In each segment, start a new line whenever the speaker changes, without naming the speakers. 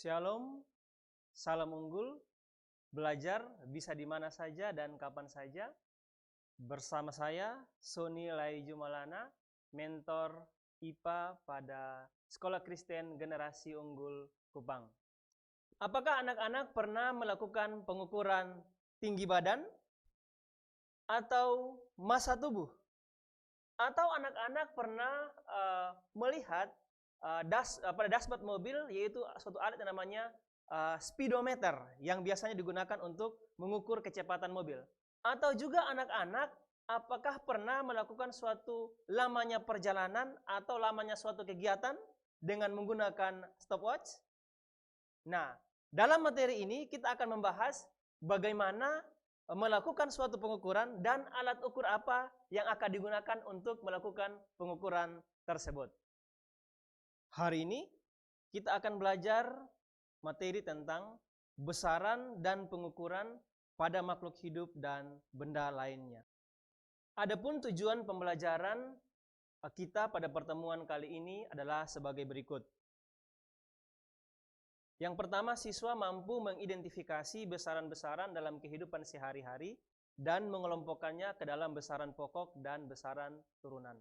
Shalom, salam unggul, belajar bisa di mana saja dan kapan saja. Bersama saya, Sony Laiju Malana, mentor IPA pada Sekolah Kristen Generasi Unggul Kupang. Apakah anak-anak pernah melakukan pengukuran tinggi badan? Atau massa tubuh? Atau anak-anak pernah melihat pada dashboard mobil, yaitu suatu alat yang namanya speedometer yang biasanya digunakan untuk mengukur kecepatan mobil. Atau juga anak-anak apakah pernah melakukan suatu lamanya perjalanan atau lamanya suatu kegiatan dengan menggunakan stopwatch? Nah, dalam materi ini kita akan membahas bagaimana melakukan suatu pengukuran dan alat ukur apa yang akan digunakan untuk melakukan pengukuran tersebut. Hari ini kita akan belajar materi tentang besaran dan pengukuran pada makhluk hidup dan benda lainnya. Adapun tujuan pembelajaran kita pada pertemuan kali ini adalah sebagai berikut. Yang pertama, siswa mampu mengidentifikasi besaran-besaran dalam kehidupan sehari-hari dan mengelompokkannya ke dalam besaran pokok dan besaran turunan.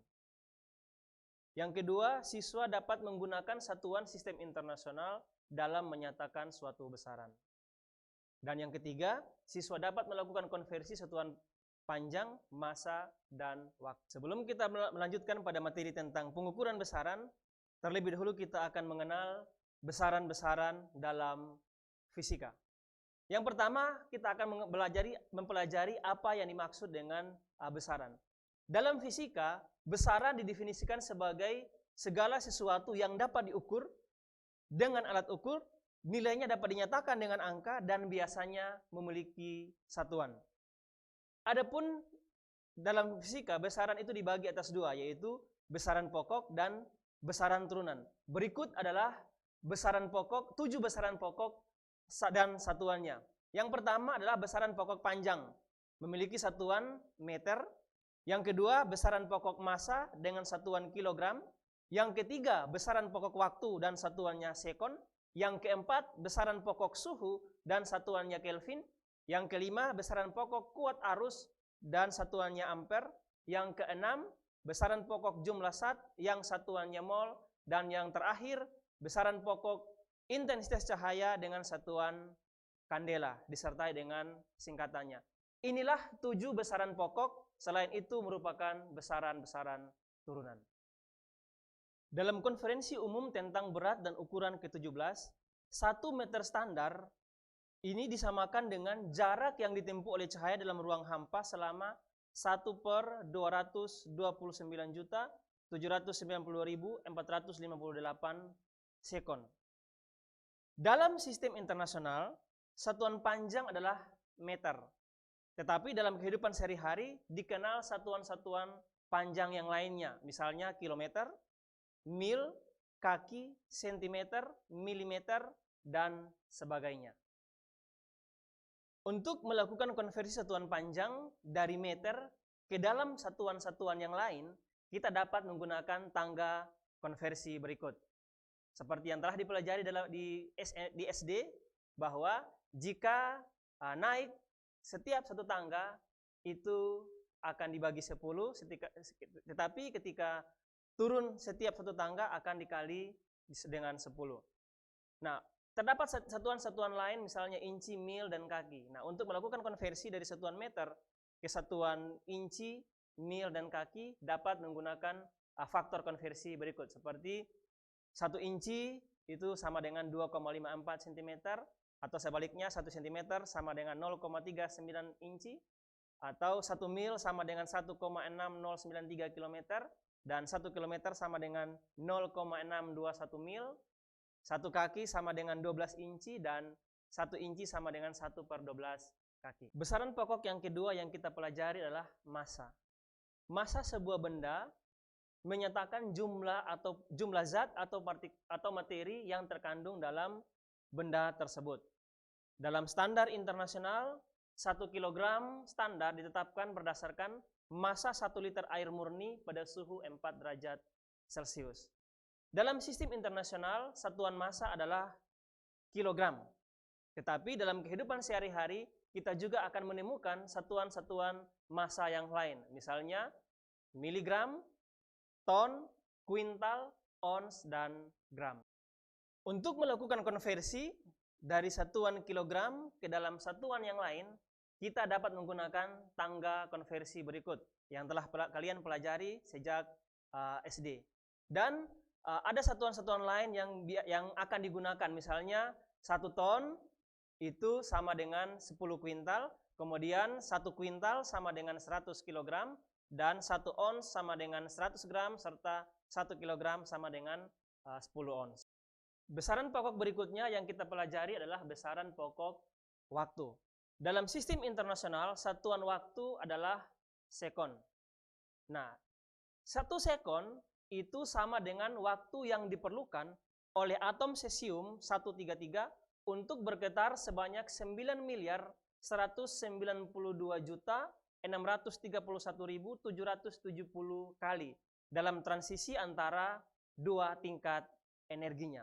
Yang kedua, siswa dapat menggunakan satuan sistem internasional dalam menyatakan suatu besaran. Dan yang ketiga, siswa dapat melakukan konversi satuan panjang, massa, dan waktu. Sebelum kita melanjutkan pada materi tentang pengukuran besaran, terlebih dahulu kita akan mengenal besaran-besaran dalam fisika. Yang pertama, kita akan mempelajari apa yang dimaksud dengan besaran. Dalam fisika, besaran didefinisikan sebagai segala sesuatu yang dapat diukur dengan alat ukur, nilainya dapat dinyatakan dengan angka dan biasanya memiliki satuan. Adapun dalam fisika, besaran itu dibagi atas dua, yaitu besaran pokok dan besaran turunan. Berikut adalah besaran pokok, 7 besaran pokok dan satuannya. Yang pertama adalah besaran pokok panjang, memiliki satuan meter. Yang kedua, besaran pokok massa dengan satuan kilogram. Yang ketiga, besaran pokok waktu dan satuannya sekon. Yang keempat, besaran pokok suhu dan satuannya Kelvin. Yang kelima, besaran pokok kuat arus dan satuannya ampere. Yang keenam, besaran pokok jumlah zat yang satuannya mol. Dan yang terakhir, besaran pokok intensitas cahaya dengan satuan kandela disertai dengan singkatannya. Inilah 7 besaran pokok, selain itu merupakan besaran-besaran turunan. Dalam konferensi umum tentang berat dan ukuran ke-17, 1 meter standar ini disamakan dengan jarak yang ditempuh oleh cahaya dalam ruang hampa selama 1/229.790.458 sekon. Dalam sistem internasional, satuan panjang adalah meter. Tetapi dalam kehidupan sehari-hari dikenal satuan-satuan panjang yang lainnya, misalnya kilometer, mil, kaki, sentimeter, milimeter, dan sebagainya. Untuk melakukan konversi satuan panjang dari meter ke dalam satuan-satuan yang lain, kita dapat menggunakan tangga konversi berikut. Seperti yang telah dipelajari di SD, bahwa jika naik setiap satu tangga itu akan dibagi 10, tetapi ketika turun setiap satu tangga akan dikali dengan 10. Nah, terdapat satuan-satuan lain misalnya inci, mil, dan kaki. Nah, untuk melakukan konversi dari satuan meter ke satuan inci, mil, dan kaki dapat menggunakan faktor konversi berikut. Seperti 1 inci itu sama dengan 2,54 cm, atau sebaliknya 1 cm sama dengan 0,39 inci, atau 1 mil sama dengan 1,6093 km, dan 1 km sama dengan 0,621 mil, 1 kaki sama dengan 12 inci, dan 1 inci sama dengan 1/12 kaki. Besaran pokok yang kedua yang kita pelajari adalah massa. Massa sebuah benda menyatakan jumlah zat atau materi yang terkandung dalam benda tersebut. Dalam standar internasional, 1 kilogram standar ditetapkan berdasarkan massa 1 liter air murni pada suhu 4 derajat Celcius. Dalam sistem internasional, satuan massa adalah kilogram. Tetapi dalam kehidupan sehari-hari, kita juga akan menemukan satuan-satuan massa yang lain. Misalnya, miligram, ton, kuintal, ons, dan gram. Untuk melakukan konversi dari satuan kilogram ke dalam satuan yang lain, kita dapat menggunakan tangga konversi berikut yang telah kalian pelajari sejak SD. Dan ada satuan-satuan lain yang akan digunakan, misalnya 1 ton itu sama dengan 10 kuintal, kemudian 1 kuintal sama dengan 100 kilogram, dan 1 ons sama dengan 100 gram, serta 1 kilogram sama dengan 10 ons. Besaran pokok berikutnya yang kita pelajari adalah besaran pokok waktu. Dalam sistem internasional, satuan waktu adalah sekon. Nah, 1 sekon itu sama dengan waktu yang diperlukan oleh atom cesium 133 untuk bergetar sebanyak 9.492.631.770 kali dalam transisi antara 2 tingkat energinya.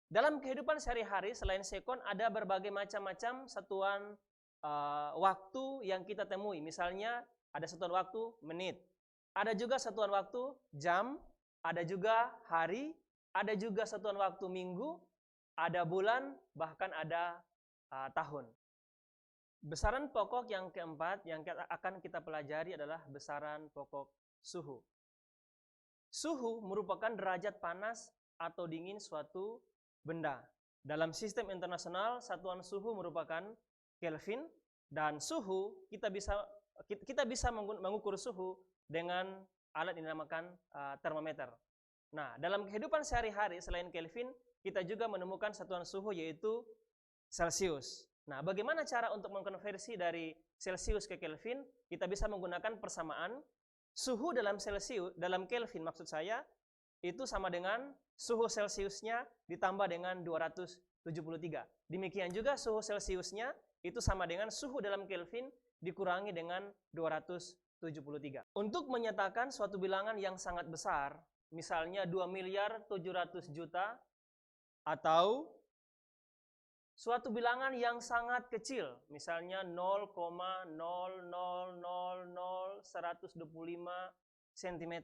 Dalam kehidupan sehari-hari, selain sekon, ada berbagai macam-macam satuan waktu yang kita temui. Misalnya, ada satuan waktu menit, ada juga satuan waktu jam, ada juga hari, ada juga satuan waktu minggu, ada bulan, bahkan ada tahun. Besaran pokok yang keempat yang akan kita pelajari adalah besaran pokok suhu. Suhu merupakan derajat panas atau dingin suatu benda. Dalam sistem internasional, satuan suhu merupakan Kelvin, dan suhu kita bisa mengukur suhu dengan alat yang dinamakan termometer. Nah, dalam kehidupan sehari-hari selain Kelvin, kita juga menemukan satuan suhu yaitu Celsius. Nah, bagaimana cara untuk mengkonversi dari Celsius ke Kelvin? Kita bisa menggunakan persamaan suhu dalam Kelvin maksud saya, itu sama dengan suhu Celsiusnya ditambah dengan 273. Demikian juga suhu Celsiusnya itu sama dengan suhu dalam Kelvin dikurangi dengan 273. Untuk menyatakan suatu bilangan yang sangat besar, misalnya 2.700.000.000, atau suatu bilangan yang sangat kecil, misalnya 0,0000125 cm,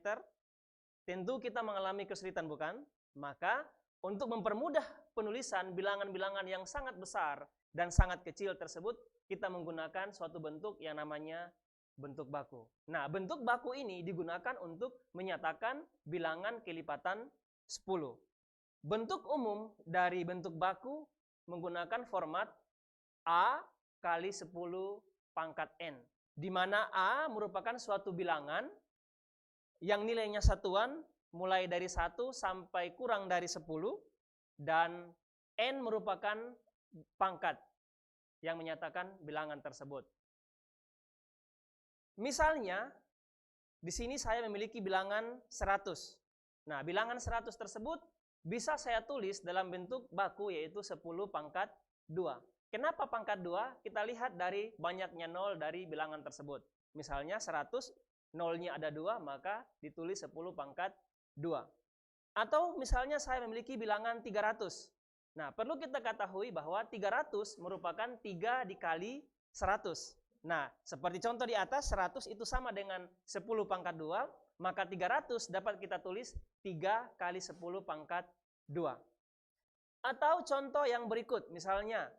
tentu kita mengalami kesulitan, bukan? Maka untuk mempermudah penulisan bilangan-bilangan yang sangat besar dan sangat kecil tersebut, kita menggunakan suatu bentuk yang namanya bentuk baku. Nah, bentuk baku ini digunakan untuk menyatakan bilangan kelipatan 10. Bentuk umum dari bentuk baku menggunakan format A kali 10 pangkat N, di mana A merupakan suatu bilangan yang nilainya satuan mulai dari 1 sampai kurang dari 10, dan N merupakan pangkat yang menyatakan bilangan tersebut. Misalnya, di sini saya memiliki bilangan 100. Nah, bilangan 100 tersebut bisa saya tulis dalam bentuk baku yaitu 10 pangkat 2. Kenapa pangkat 2? Kita lihat dari banyaknya nol dari bilangan tersebut. Misalnya 100, nolnya ada 2, maka ditulis 10 pangkat 2. Atau misalnya saya memiliki bilangan 300. Nah, perlu kita ketahui bahwa 300 merupakan 3 dikali 100. Nah, seperti contoh di atas, 100 itu sama dengan 10 pangkat 2, maka 300 dapat kita tulis 3 kali 10 pangkat 2. Atau contoh yang berikut, misalnya,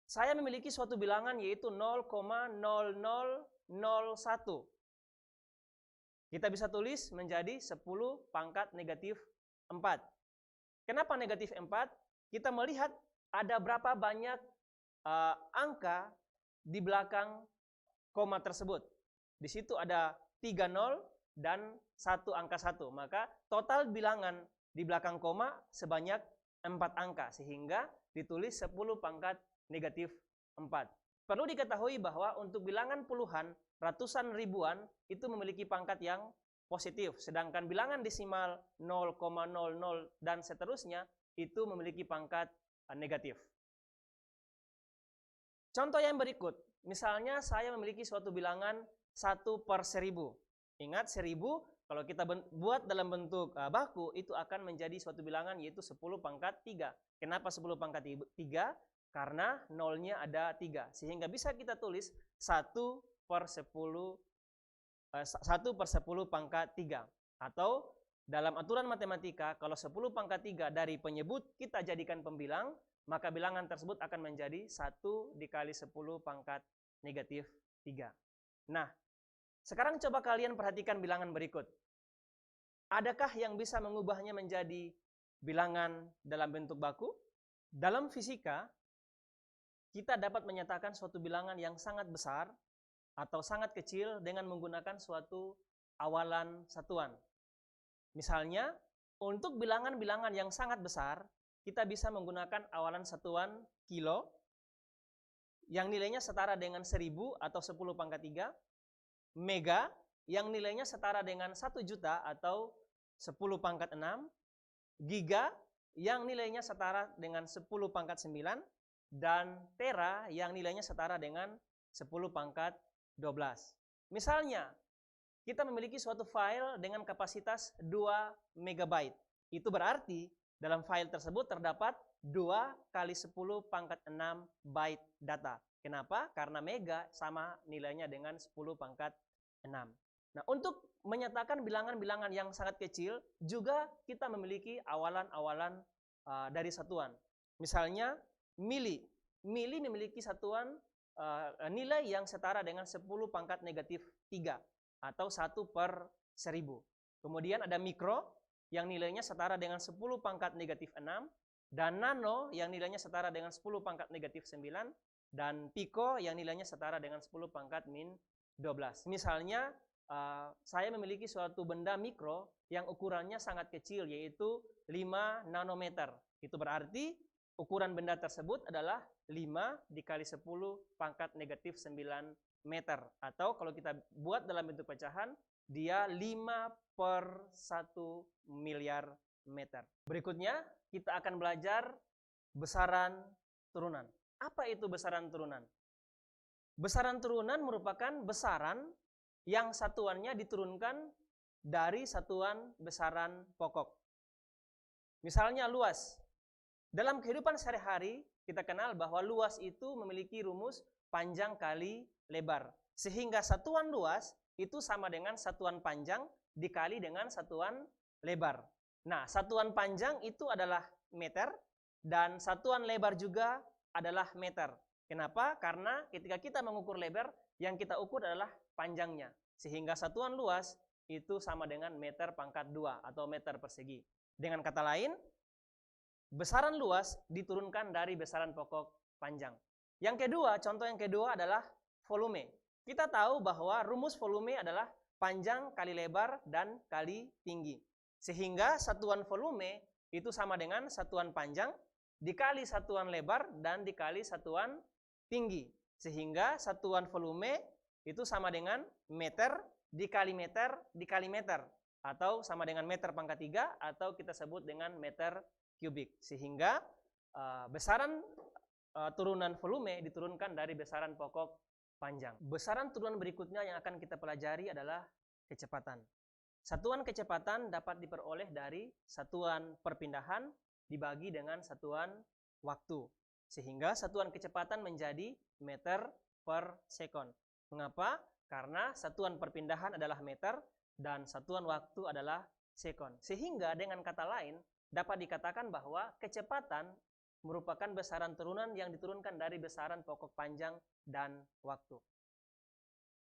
saya memiliki suatu bilangan yaitu 0,0001. Kita bisa tulis menjadi 10 pangkat negatif 4. Kenapa negatif 4? Kita melihat ada berapa banyak angka di belakang koma tersebut. Di situ ada 3 nol dan 1 angka 1. Maka total bilangan di belakang koma sebanyak 4 angka, sehingga ditulis 10 pangkat negatif 4. Perlu diketahui bahwa untuk bilangan puluhan, ratusan, ribuan itu memiliki pangkat yang positif, sedangkan bilangan desimal 0,00 dan seterusnya itu memiliki pangkat negatif. Contoh yang berikut, misalnya saya memiliki suatu bilangan 1/1000. Ingat, 1000 kalau kita buat dalam bentuk baku, itu akan menjadi suatu bilangan yaitu 10 pangkat 3. Kenapa 10 pangkat 3? Karena nolnya ada 3. Sehingga bisa kita tulis 1/10 pangkat 3. Atau dalam aturan matematika, kalau 10 pangkat 3 dari penyebut kita jadikan pembilang, maka bilangan tersebut akan menjadi 1 dikali 10 pangkat negatif 3. Nah, sekarang coba kalian perhatikan bilangan berikut. Adakah yang bisa mengubahnya menjadi bilangan dalam bentuk baku? Dalam fisika, kita dapat menyatakan suatu bilangan yang sangat besar atau sangat kecil dengan menggunakan suatu awalan satuan. Misalnya, untuk bilangan-bilangan yang sangat besar, kita bisa menggunakan awalan satuan kilo, yang nilainya setara dengan 1000 atau 10 pangkat 3, mega, yang nilainya setara dengan 1 juta atau 10 pangkat 6, giga, yang nilainya setara dengan 10 pangkat 9, dan tera, yang nilainya setara dengan 10 pangkat 12. Misalnya, kita memiliki suatu file dengan kapasitas 2 MB. Itu berarti dalam file tersebut terdapat 2 kali 10 pangkat 6 byte data. Kenapa? Karena mega sama nilainya dengan 10 pangkat 6. Nah, untuk menyatakan bilangan-bilangan yang sangat kecil, juga kita memiliki awalan-awalan dari satuan. Misalnya, mili. Mili memiliki satuan nilai yang setara dengan 10 pangkat negatif 3 atau 1/1000. Kemudian ada mikro yang nilainya setara dengan 10 pangkat negatif 6, dan nano yang nilainya setara dengan 10 pangkat negatif 9, dan piko yang nilainya setara dengan 10 pangkat min 12. Misalnya, saya memiliki suatu benda mikro yang ukurannya sangat kecil, yaitu 5 nanometer. Itu berarti ukuran benda tersebut adalah 5 dikali 10 pangkat negatif 9 meter. Atau kalau kita buat dalam bentuk pecahan, dia 5/1 miliar meter. Berikutnya, kita akan belajar besaran turunan. Apa itu besaran turunan? Besaran turunan merupakan besaran yang satuannya diturunkan dari satuan besaran pokok. Misalnya luas. Dalam kehidupan sehari-hari, kita kenal bahwa luas itu memiliki rumus panjang kali lebar. Sehingga satuan luas itu sama dengan satuan panjang dikali dengan satuan lebar. Nah, satuan panjang itu adalah meter, dan satuan lebar juga adalah meter. Kenapa? Karena ketika kita mengukur lebar, yang kita ukur adalah panjangnya. Sehingga satuan luas itu sama dengan meter pangkat 2 atau meter persegi. Dengan kata lain, besaran luas diturunkan dari besaran pokok panjang. Yang kedua, contoh yang kedua adalah volume. Kita tahu bahwa rumus volume adalah panjang kali lebar dan kali tinggi. Sehingga satuan volume itu sama dengan satuan panjang dikali satuan lebar dan dikali satuan tinggi. Sehingga satuan volume itu sama dengan meter dikali meter dikali meter, atau sama dengan meter pangkat 3, atau kita sebut dengan meter kubik. Sehingga besaran turunan volume diturunkan dari besaran pokok panjang. Besaran turunan berikutnya yang akan kita pelajari adalah kecepatan. Satuan kecepatan dapat diperoleh dari satuan perpindahan dibagi dengan satuan waktu. Sehingga satuan kecepatan menjadi meter per sekon. Mengapa? Karena satuan perpindahan adalah meter dan satuan waktu adalah sekon. Sehingga dengan kata lain, dapat dikatakan bahwa kecepatan merupakan besaran turunan yang diturunkan dari besaran pokok panjang dan waktu.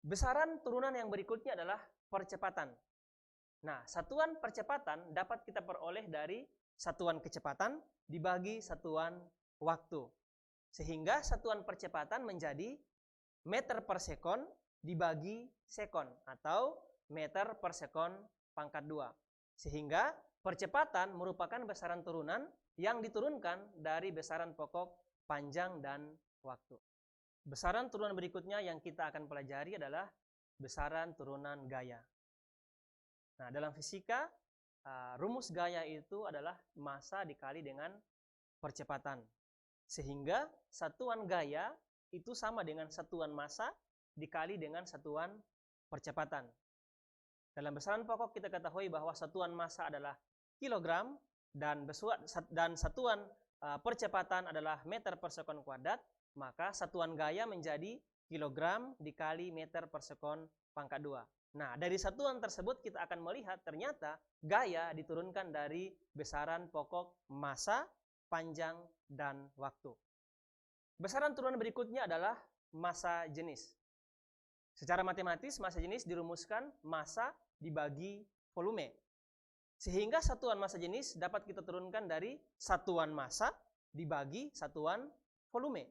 Besaran turunan yang berikutnya adalah percepatan. Nah, satuan percepatan dapat kita peroleh dari satuan kecepatan dibagi satuan waktu. Sehingga satuan percepatan menjadi meter per sekon dibagi sekon atau meter per sekon pangkat 2. Sehingga percepatan merupakan besaran turunan yang diturunkan dari besaran pokok panjang dan waktu. Besaran turunan berikutnya yang kita akan pelajari adalah besaran turunan gaya. Nah, dalam fisika, rumus gaya itu adalah massa dikali dengan percepatan. Sehingga satuan gaya itu sama dengan satuan massa dikali dengan satuan percepatan. Dalam besaran pokok kita ketahui bahwa satuan massa adalah kilogram dan satuan percepatan adalah meter per sekon kuadrat, maka satuan gaya menjadi kilogram dikali meter per sekon pangkat 2. Nah, dari satuan tersebut kita akan melihat ternyata gaya diturunkan dari besaran pokok massa, panjang, dan waktu. Besaran turunan berikutnya adalah massa jenis. Secara matematis, massa jenis dirumuskan massa dibagi volume. Sehingga satuan massa jenis dapat kita turunkan dari satuan massa dibagi satuan volume.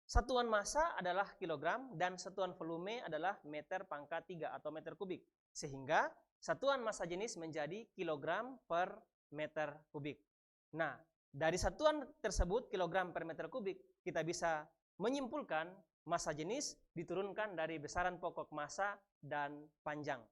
Satuan massa adalah kilogram dan satuan volume adalah meter pangkat 3 atau meter kubik. Sehingga satuan massa jenis menjadi kilogram per meter kubik. Nah, dari satuan tersebut kilogram per meter kubik, kita bisa menyimpulkan massa jenis diturunkan dari besaran pokok massa dan panjang.